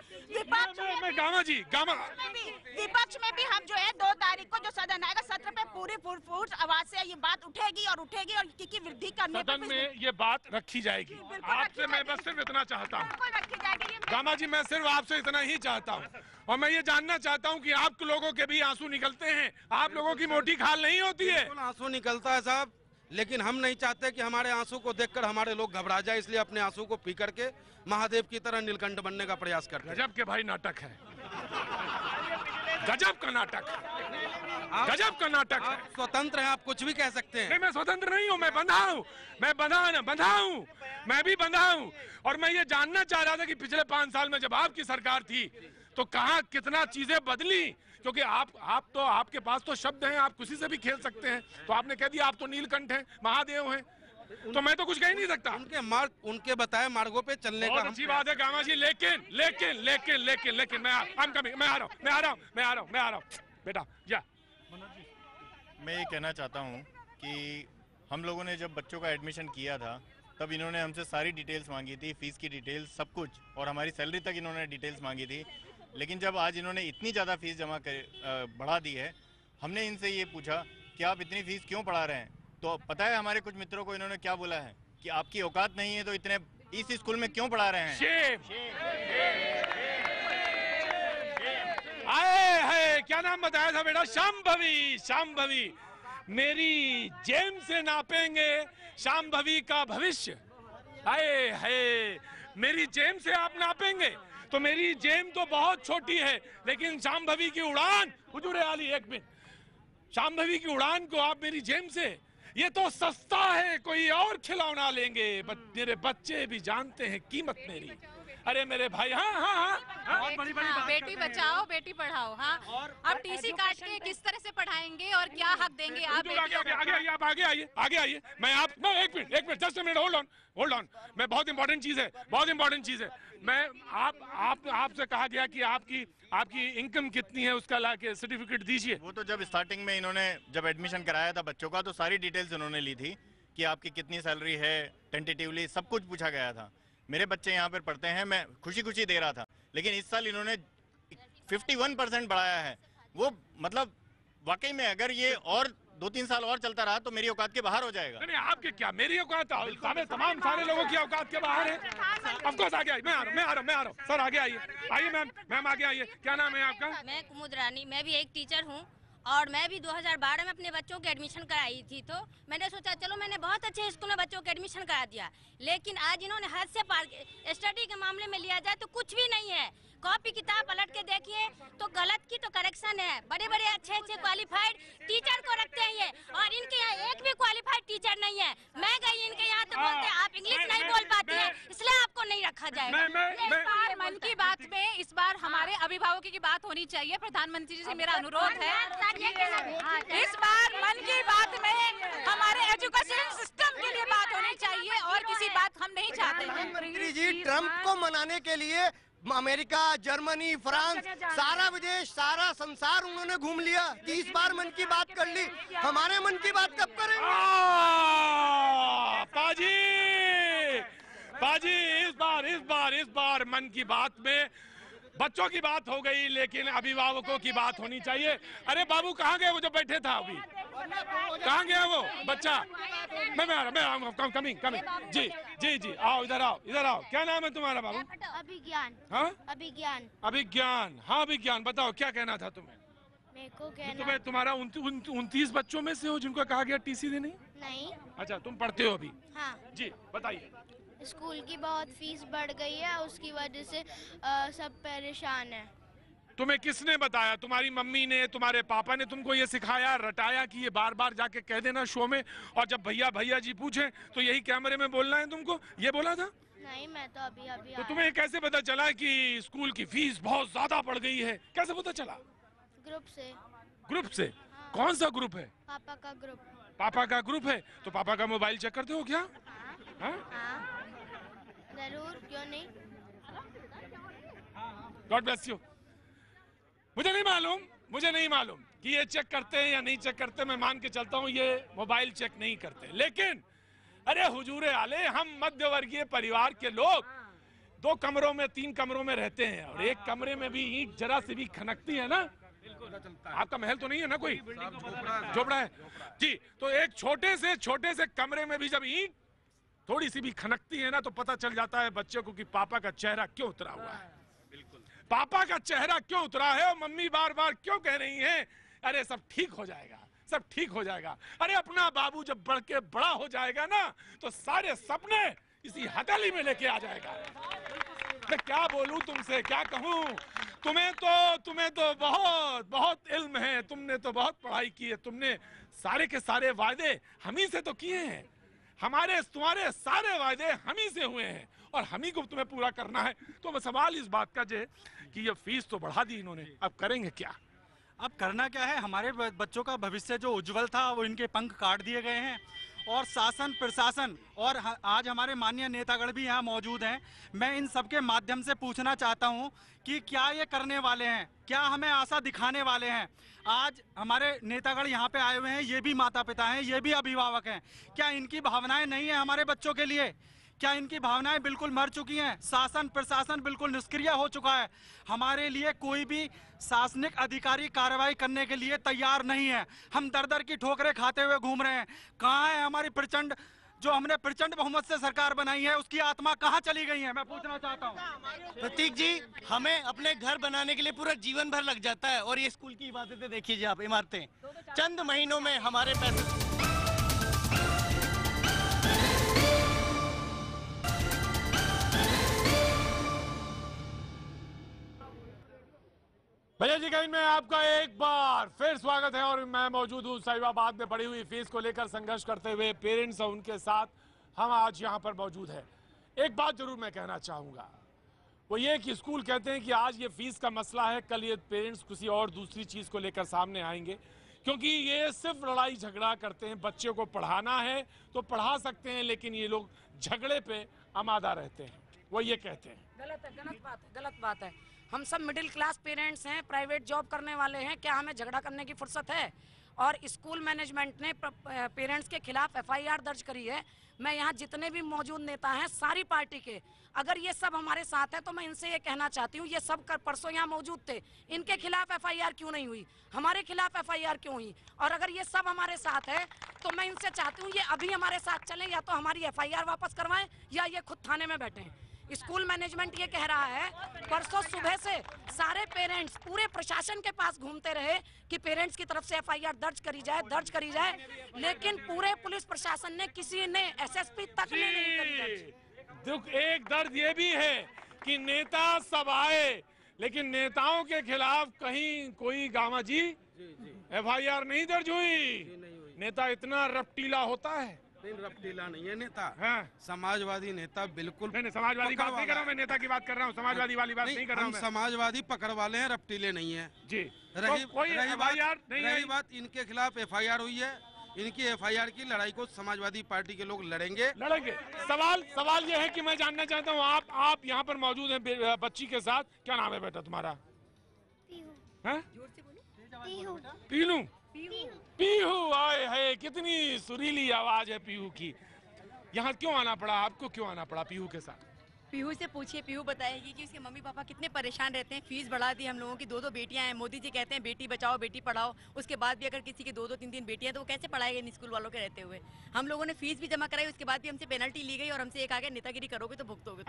विपक्ष में भी हम जो है 2 तारीख को जो सदन आएगा, सत्र पे पूरी फुट आवाज से ये बात उठेगी और की वृद्धि करने सदन में ये बात रखी जाएगी। आपसे मैं बस सिर्फ इतना चाहता हूँ गामा जी, मैं सिर्फ आपसे इतना ही चाहता हूँ, और मैं ये जानना चाहता हूँ कि आप लोगों के भी आंसू निकलते हैं? आप लोगों की मोटी खाल नहीं होती है? आंसू निकलता है साहब, लेकिन हम नहीं चाहते कि हमारे आंसू को देखकर हमारे लोग घबरा जाए, इसलिए अपने आंसू को पी करके महादेव की तरह नीलकंठ बनने का प्रयास करते हैं। गजब के भाई नाटक है, गजब का नाटक है, गजब का नाटक है। स्वतंत्र है, आप कुछ भी कह सकते हैं। नहीं, मैं स्वतंत्र नहीं हूँ, मैं बंधा हूँ, मैं भी बंधा हूँ। और मैं ये जानना चाह रहा था कि पिछले 5 साल में जब आपकी सरकार थी तो कहाँ कितना चीजें बदली, क्योंकि आप तो, आपके पास तो शब्द हैं, आप किसी से भी खेल सकते हैं। तो आपने कह दिया आप तो नीलकंठ हैं, महादेव हैं, तो मैं तो कुछ कह ही नहीं सकता। उनके बताए मार्गों पे चलने का अच्छी बात है गामा जी, लेकिन मैं आ रहा हूँ बेटा। जा, मैं ये कहना चाहता हूँ कि हम लोगों ने जब बच्चों का एडमिशन किया था तब इन्होंने हमसे सारी डिटेल्स मांगी थी, फीस की डिटेल्स, सब कुछ, और हमारी सैलरी तक इन्होंने डिटेल्स मांगी थी। लेकिन जब आज इन्होंने इतनी ज़्यादा फीस बढ़ा दी है, हमने इनसे ये पूछा कि आप इतनी फीस क्यों बढ़ा रहे हैं, तो पता है हमारे कुछ मित्रों को इन्होंने क्या बोला है कि आपकी औकात नहीं है तो इतने इस स्कूल में क्यों पढ़ा रहे हैं। आए है, क्या नाम बताया था बेटा? शांभवी। मेरी जेब से नापेंगे शांभवी का भविष्य। आए है, मेरी जेब से आप नापेंगे तो मेरी जेब तो बहुत छोटी है, लेकिन शांभवी की उड़ान, हुजूर आली एक मिनट, शांभवी की उड़ान को आप मेरी जेब से, ये तो सस्ता है, कोई और खिलौना लेंगे। मेरे बच्चे भी जानते हैं कीमत मेरी। अरे मेरे भाई, हाँ, बेटी बचाओ बेटी पढ़ाओ। हाँ, अब टीसी काट के किस तरह से पढ़ाएंगे और क्या हक देंगे आप? आगे आइए। मैं एक minute, just minute, hold on. मैं बहुत इंपॉर्टेंट चीज है। मैं आपसे कहा गया कि आपकी इनकम कितनी है उसका लाके सर्टिफिकेट दीजिए। वो तो जब स्टार्टिंग में इन्होंने जब एडमिशन कराया था बच्चों का, तो सारी डिटेल्स इन्होंने ली थी कि आपकी कितनी सैलरी है, टेंटेटिवली सब कुछ पूछा गया था। मेरे बच्चे यहाँ पर पढ़ते हैं, मैं खुशी दे रहा था, लेकिन इस साल इन्होंने 51% बढ़ाया है। वो मतलब वाकई में अगर ये और 2-3 साल और चलता रहा तो मेरी औकात के बाहर हो जाएगा। नहीं, आपके क्या, मेरी औकात, तमाम सारे लोगों की औकात के बाहर है। ऑफ कोर्स आगे आइए, मैं आ रहा हूँ सर, आगे आइए मैम आगे आइए। क्या नाम है आपका? मैं कुमुद रानी, मैं भी एक टीचर हूँ और मैं भी 2012 में अपने बच्चों की एडमिशन कराई थी। तो मैंने सोचा चलो मैंने बहुत अच्छे स्कूल में बच्चों की एडमिशन करा दिया, लेकिन आज इन्होंने हद से पार, स्टडी के मामले में लिया जाए तो कुछ भी नहीं है। कॉपी किताब पलट के देखिए तो गलत की तो करेक्शन है। बड़े अच्छे क्वालिफाइड टीचर को रखते हैं ये, और इनके यहाँ एक भी क्वालिफाइड टीचर नहीं है। मैं गई इनके यहाँ तो बोलते हैं आप इंग्लिश नहीं बोल पाती है, इसलिए आपको नहीं रखा जाएगा। इस बार मन की बात में इस बार हमारे अभिभावकों की बात होनी चाहिए। प्रधानमंत्री जी से मेरा अनुरोध है, इस बार मन की बात में हमारे एजुकेशन सिस्टम के लिए बात होनी चाहिए और किसी बात हम नहीं चाहते। प्रधानमंत्री जी ट्रम्प को मनाने के लिए अमेरिका, जर्मनी, फ्रांस, सारा विदेश, सारा संसार उन्होंने घूम लिया। 30 बार मन की बात कर ली, हमारे मन की बात कब करेंगे? पाजी इस बार मन की बात में बच्चों की बात हो गई, लेकिन अभिभावकों की बात होनी चाहिए। अरे बाबू कहाँ गए वो जो बैठे था अभी, कहाँ गया वो बच्चा? मैं आ रहा, कमिंग। जी आओ, इधर आओ। क्या नाम है तुम्हारा बाबू? अभिज्ञान। हाँ, अभिज्ञान। हाँ अभिज्ञान, बताओ क्या कहना था तुम्हें? मेरे को कहना, तुम्हें तुम्हारा 29 बच्चों में से हो जिनको कहा गया टीसी देने? नहीं। अच्छा, तुम पढ़ते हो अभी? हाँ जी, बताइए। स्कूल की बहुत फीस बढ़ गई है, उसकी वजह से सब परेशान है। तुम्हें किसने बताया? तुम्हारी मम्मी ने, तुम्हारे पापा ने तुमको ये सिखाया, रटाया कि ये बार बार जाके कह देना शो में, और जब भैया जी पूछे तो यही कैमरे में बोलना है तुमको, ये बोला था? नहीं, मैं तो अभी तो तुम्हें कैसे पता चला कि स्कूल की फीस बहुत ज्यादा बढ़ गई है? कैसे पता चला? ग्रुप से। हाँ। कौन सा ग्रुप है? पापा का ग्रुप। पापा का ग्रुप है? तो पापा का मोबाइल चेक करते हो क्या? हाँ, जरूर, क्यों नहीं। God bless you. मुझे नहीं मालूम कि ये चेक करते हैं या नहीं चेक करते। मैं मान के चलता हूँ ये मोबाइल चेक नहीं करते, लेकिन अरे हुजूरे आले, हम मध्य वर्गीय परिवार के लोग 2 कमरों में 3 कमरों में रहते हैं, और एक कमरे में भी ईंट जरा सी भी खनकती है ना। आपका महल तो नहीं है ना, कोई झोपड़ा है जी। तो एक छोटे से कमरे में भी जब ईंट थोड़ी सी भी खनकती है ना, तो पता चल जाता है बच्चे को कि पापा का चेहरा क्यों उतरा हुआ है। पापा का चेहरा क्यों उतरा है, और मम्मी बार बार क्यों कह रही हैं अरे सब ठीक हो जाएगा। अरे अपना बाबू जब बढ़ के बड़ा हो जाएगा ना, तो सारे सपने इसी हथेली में लेके आ जाएगा। मैं क्या बोलूं तुमसे, क्या कहूं? तुम्हें तो बहुत इल्म है, तुमने तो बहुत पढ़ाई की है, तुमने सारे के सारे वादे हम ही से तो किए हैं। तुम्हारे सारे वादे हम ही से हुए हैं, और हम ही को तुम्हें पूरा करना है। तो सवाल इस बात का कि ये फीस तो बढ़ा दी इन्होंने, अब करेंगे क्या? अब करना क्या है? हमारे बच्चों का भविष्य जो उज्जवल था वो इनके पंख काट दिए गए हैं, और शासन प्रशासन और आज हमारे माननीय नेतागण भी यहाँ मौजूद हैं। मैं इन सबके माध्यम से पूछना चाहता हूँ कि क्या ये करने वाले हैं, क्या हमें आशा दिखाने वाले हैं? आज हमारे नेतागण यहाँ पे आए हुए हैं, ये भी माता पिता हैं, ये भी अभिभावक हैं। क्या इनकी भावनाएं नहीं है हमारे बच्चों के लिए? क्या इनकी भावनाएं बिल्कुल मर चुकी हैं? शासन प्रशासन बिल्कुल निष्क्रिय हो चुका है। हमारे लिए कोई भी शासनिक अधिकारी कार्रवाई करने के लिए तैयार नहीं है। हम दर की ठोकरें खाते हुए घूम रहे हैं। कहाँ है हमारी हमने प्रचंड बहुमत से सरकार बनाई है, उसकी आत्मा कहाँ चली गई है? मैं पूछना चाहता हूँ। प्रतीक जी, हमें अपने घर बनाने के लिए पूरा जीवन भर लग जाता है, और ये स्कूल की इमारतें देखिए आप, इमारतें चंद महीनों में हमारे पैसे। भैया जी कहीं में आपका एक बार फिर स्वागत है, और मैं मौजूद हूँ साहिबाबाद में बढ़ी हुई फीस को लेकर संघर्ष करते हुए पेरेंट्स और उनके साथ हम आज यहाँ पर मौजूद हैं। एक बात जरूर मैं कहना चाहूँगा, वो ये कि स्कूल कहते हैं कि आज ये फीस का मसला है, कल ये पेरेंट्स किसी और दूसरी चीज़ को लेकर सामने आएंगे, क्योंकि ये सिर्फ लड़ाई झगड़ा करते हैं। बच्चे को पढ़ाना है तो पढ़ा सकते हैं, लेकिन ये लोग झगड़े पे आमादा रहते हैं, वो ये कहते हैं। गलत है, गलत बात है। हम सब मिडिल क्लास पेरेंट्स हैं, प्राइवेट जॉब करने वाले हैं, क्या हमें झगड़ा करने की फुर्सत है? और स्कूल मैनेजमेंट ने पेरेंट्स के खिलाफ FIR दर्ज करी है। मैं यहाँ जितने भी मौजूद नेता हैं सारी पार्टी के, अगर ये सब हमारे साथ है तो मैं इनसे ये कहना चाहती हूँ, ये सब परसों यहाँ मौजूद थे, इनके खिलाफ FIR क्यों नहीं हुई, हमारे खिलाफ FIR क्यों हुई? और अगर ये सब हमारे साथ है तो मैं इनसे चाहती हूँ ये अभी हमारे साथ चलें, या तो हमारी FIR वापस करवाएं या ये खुद थाने में बैठें। स्कूल मैनेजमेंट ये कह रहा है, परसों सुबह से सारे पेरेंट्स पूरे प्रशासन के पास घूमते रहे कि पेरेंट्स की तरफ से FIR दर्ज करी जाए, लेकिन पूरे पुलिस प्रशासन ने, किसी ने, SSP तक ने नहीं करी दर्ज। दुख एक दर्द ये भी है कि नेता सब आए, लेकिन नेताओं के खिलाफ कहीं कोई गामा जी FIR नहीं दर्ज हुई। नेता इतना रफ्टीला होता है? रफ्टीला नहीं है नेता। हाँ। समाजवादी नेता बिल्कुल नहीं, समाजवादी बात नहीं कर रहा हूँ मैं, नेता की बात कर रहा हूँ, समाजवादी वाली बात नहीं कर रहा हूँ। समाजवादी पकड़ वाले हैं, रफ्टीले नहीं है जी। रही बात इनके खिलाफ FIR हुई है, इनकी FIR की लड़ाई को समाजवादी पार्टी के लोग लड़ेंगे। सवाल ये है कि मैं जानना चाहता हूँ, आप यहाँ पर मौजूद हैं बच्ची के साथ, क्या नाम है बेटा तुम्हारा? पीनू। पीहू, आए है, कितनी सुरीली आवाज है पीहू की। यहाँ क्यों आना पड़ा आपको, क्यों आना पड़ा पीहू के साथ? पीहू से पूछिए, पीहू बताएगी कि उसके मम्मी पापा कितने परेशान रहते हैं। फीस बढ़ा दी हम लोगों की, 2-2 बेटियां हैं। मोदी जी कहते हैं बेटी बचाओ बेटी पढ़ाओ, उसके बाद भी अगर किसी के 2-2 3-3 बेटियां तो वो कैसे पढ़ाएंगे इन स्कूल वालों के रहते हुए? हम लोगों ने फीस भी जमा कराई, उसके बाद भी हमसे पेनल्टी ली गई और हमसे एक आ गया नेतागिरी करोगे तो भुगतोगे।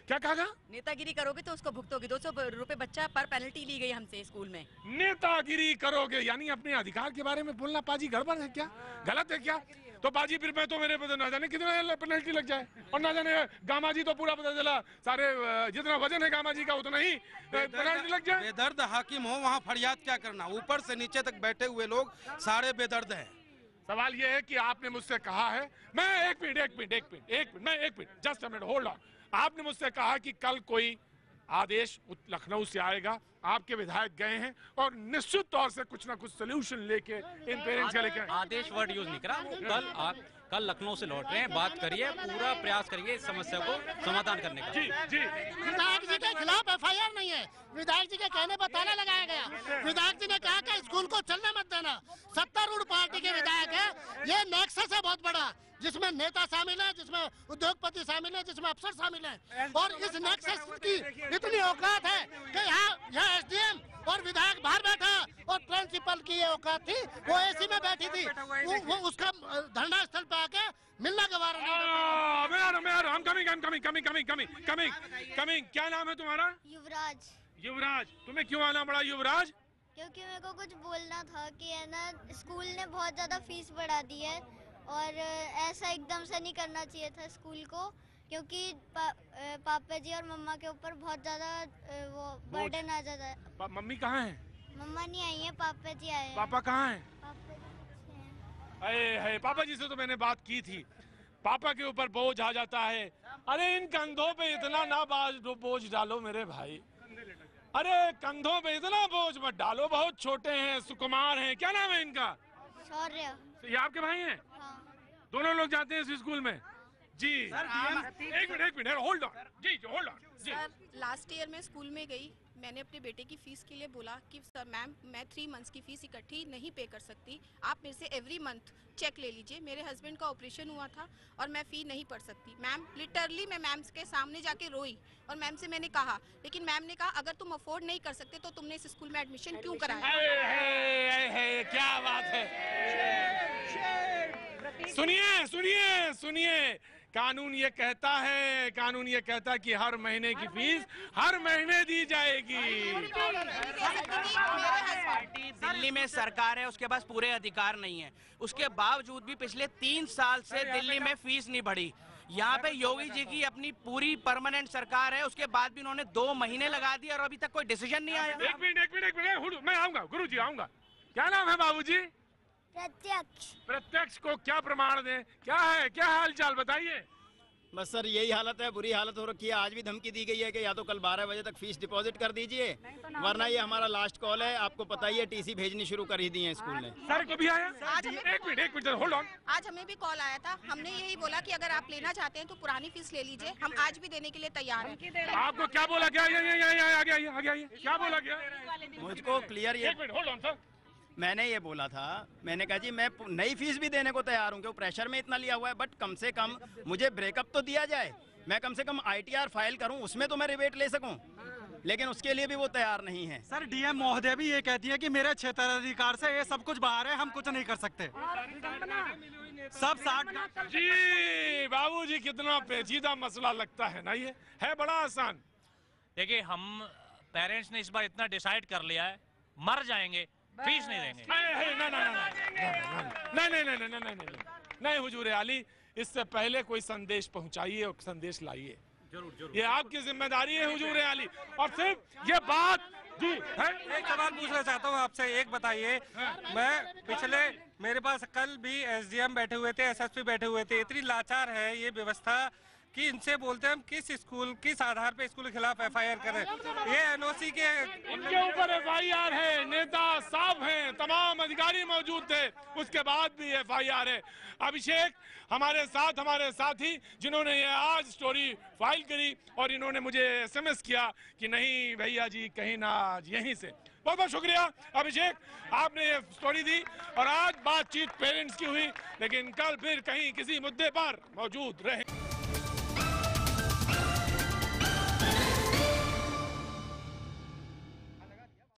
क्या कहा? नेतागिरी करोगे तो उसको भुगतोगे। 200 रुपए बच्चा पर पेनल्टी ली गई हमसे स्कूल में। नेतागिरी करोगे यानी अपने अधिकार के बारे में बोलना पाजी गड़बड़ है क्या, गलत है क्या? तो बाजी फिर मैं तो मेरे पे ना जाने कितना पेनल्टी लग जाए, और ना जाने गामा जी तो पूरा पता चला सारे जितना वजन है गामा जी का उतना ही पेनल्टी लग जाए। बेदर्द हाकिम हो वहाँ फरियाद क्या करना, ऊपर से नीचे तक बैठे हुए लोग सारे बेदर्द हैं। सवाल ये है कि आपने मुझसे कहा है, मैं एक minute just a minute hold on. आपने मुझसे कहा कि कल कोई आदेश लखनऊ से आएगा, आपके विधायक गए हैं और निश्चित तौर से कुछ ना कुछ सोल्यूशन लेके इन पेरेंट्स के लेके। आदेश वर्ड यूज नहीं करा, कल लखनऊ से लौट रहे हैं, बात करिए, पूरा प्रयास करिए इस समस्या को समाधान करने का। जी। विधायक जी के खिलाफ FIR नहीं है, विधायक जी के कहने पर ताला लगाया गया। विधायक जी ने कहा कि स्कूल को चलने मत देना। सत्तारूढ़ पार्टी के विधायक है, ये नेक्सस है बहुत बड़ा, जिसमें नेता शामिल है, जिसमें उद्योगपति शामिल है, जिसमें अफसर शामिल है, और इस नेक्सस की इतनी औकात है कि यहाँ SDM और विधायक बाहर बैठा, और प्रिंसिपल की ये औकात थी, वो AC में बैठी थी, वो उसका धरना स्थल पे आके मिलना गवारा नहीं। क्या नाम है तुम्हारा? युवराज। तुम्हें क्यों आना पड़ा युवराज? क्योंकि मेरे को कुछ बोलना था कि है ना, स्कूल ने बहुत ज्यादा फीस बढ़ा दी है और ऐसा एकदम से नहीं करना चाहिए था स्कूल को, क्योंकि पापा जी और मम्मा के ऊपर बहुत ज्यादा वो बर्डन आ जाता है। मम्मी कहाँ है? मम्मा नहीं आई है, पापा जी आए हैं। पापा कहाँ हैं? अरे पापा जी से तो मैंने बात की थी, पापा के ऊपर बोझ आ जाता है। अरे इन कंधों पे इतना ना बोझ डालो मेरे भाई, अरे कंधों पे इतना बोझ मत डालो, बहुत छोटे हैं, सुकुमार हैं। क्या नाम है इनका? शौर्य। ये आपके भाई हैं? हाँ। दोनों लोग जाते हैं इस स्कूल में? जी। एक मिनट होल्ड ऑन जी, hold on. Sir last year में स्कूल में गई, मैंने अपने बेटे की फ़ीस के लिए बोला कि सर मैम मैं 3 मंथ्स की फ़ीस इकट्ठी नहीं पे कर सकती, आप मेरे से एवरी मंथ चेक ले लीजिए। मेरे हस्बैंड का ऑपरेशन हुआ था और मैं फ़ी नहीं भर सकती। मैम लिटरली मैं मैम के सामने जाके रोई और मैम से मैंने कहा, लेकिन मैम ने कहा अगर तुम अफोर्ड नहीं कर सकते तो तुमने इस स्कूल में एडमिशन क्यों कराया? क्या बात है, सुनिए, कानून ये कहता है कि हर महीने की फीस हर महीने दी जाएगी। पार्टी दिल्ली में सरकार है, उसके पास पूरे अधिकार नहीं है, उसके बावजूद भी पिछले 3 साल से दिल्ली में फीस नहीं बढ़ी। यहाँ पे योगी जी की अपनी पूरी परमानेंट सरकार है, उसके बाद भी उन्होंने 2 महीने लगा दिए और अभी तक कोई डिसीजन नहीं आया। एक मिनट मैं आऊंगा, गुरुजी आऊंगा। क्या नाम है बाबूजी? प्रत्यक्ष। प्रत्यक्ष को क्या प्रमाण दें, क्या है, क्या हाल चाल बताइए। बस सर यही हालत है, बुरी हालत हो रखी है। आज भी धमकी दी गई है कि या तो कल 12 बजे तक फीस डिपॉजिट कर दीजिए, वरना ये हमारा लास्ट कॉल है। आपको पता ही है टीसी भेजनी शुरू कर ही दी है स्कूल ने। सर कभी आया? एक मिनट होल्ड ऑन। आज हमें भी कॉल आया था, हमने यही बोला कि अगर आप लेना चाहते हैं तो पुरानी फीस ले लीजिए, हम आज भी देने के लिए तैयार हैं। आपको क्या बोला गया? क्या बोला गया? मुझको क्लियर ये होल्ड ऑन सर। मैंने ये बोला था, मैंने कहा जी मैं नई फीस भी देने को तैयार हूँ, क्यों प्रेशर में इतना लिया हुआ है, बट कम से कम मुझे ब्रेकअप तो दिया जाए। मैं कम से कम ITR फाइल करूं, उसमें तो मैं रिबेट ले सकूं, लेकिन उसके लिए भी वो तैयार नहीं है। सर डीएम महोदय भी ये कहती है कि मेरे क्षेत्राधिकार से ये सब कुछ बाहर है, हम कुछ नहीं कर सकते। सब 60 जी बाबूजी, कितना पेचीदा मसला लगता है ना, ये है बड़ा आसान। देखिए हम पेरेंट्स ने इस बार इतना डिसाइड कर लिया है, मर जाएंगे फीस नहीं देंगे। नहीं हुजूर आली, इससे पहले कोई संदेश पहुंचाइए और संदेश लाइए। जरूर ये आपकी जिम्मेदारी है हुजूर आली। और सिर्फ ये बात जी है। एक सवाल पूछना चाहता हूँ आपसे, एक बताइए, मैं पिछले मेरे पास कल भी SDM बैठे हुए थे, SSP बैठे हुए थे। इतनी लाचार है ये व्यवस्था कि इनसे बोलते हैं हम किस स्कूल किस आधार पे स्कूल के खिलाफ FIR करें। ये NOC के इनके ऊपर FIR है, नेता साफ हैं, तमाम अधिकारी मौजूद थे, उसके बाद भी FIR है। अभिषेक हमारे साथी जिन्होंने ये आज स्टोरी फाइल करी, और इन्होंने मुझे SMS किया कि नहीं भैया जी कहीं ना, आज यहीं से। बहुत बहुत शुक्रिया अभिषेक, आपने ये स्टोरी दी। और आज बातचीत पेरेंट्स की हुई, लेकिन कल फिर कहीं किसी मुद्दे पर मौजूद रहे।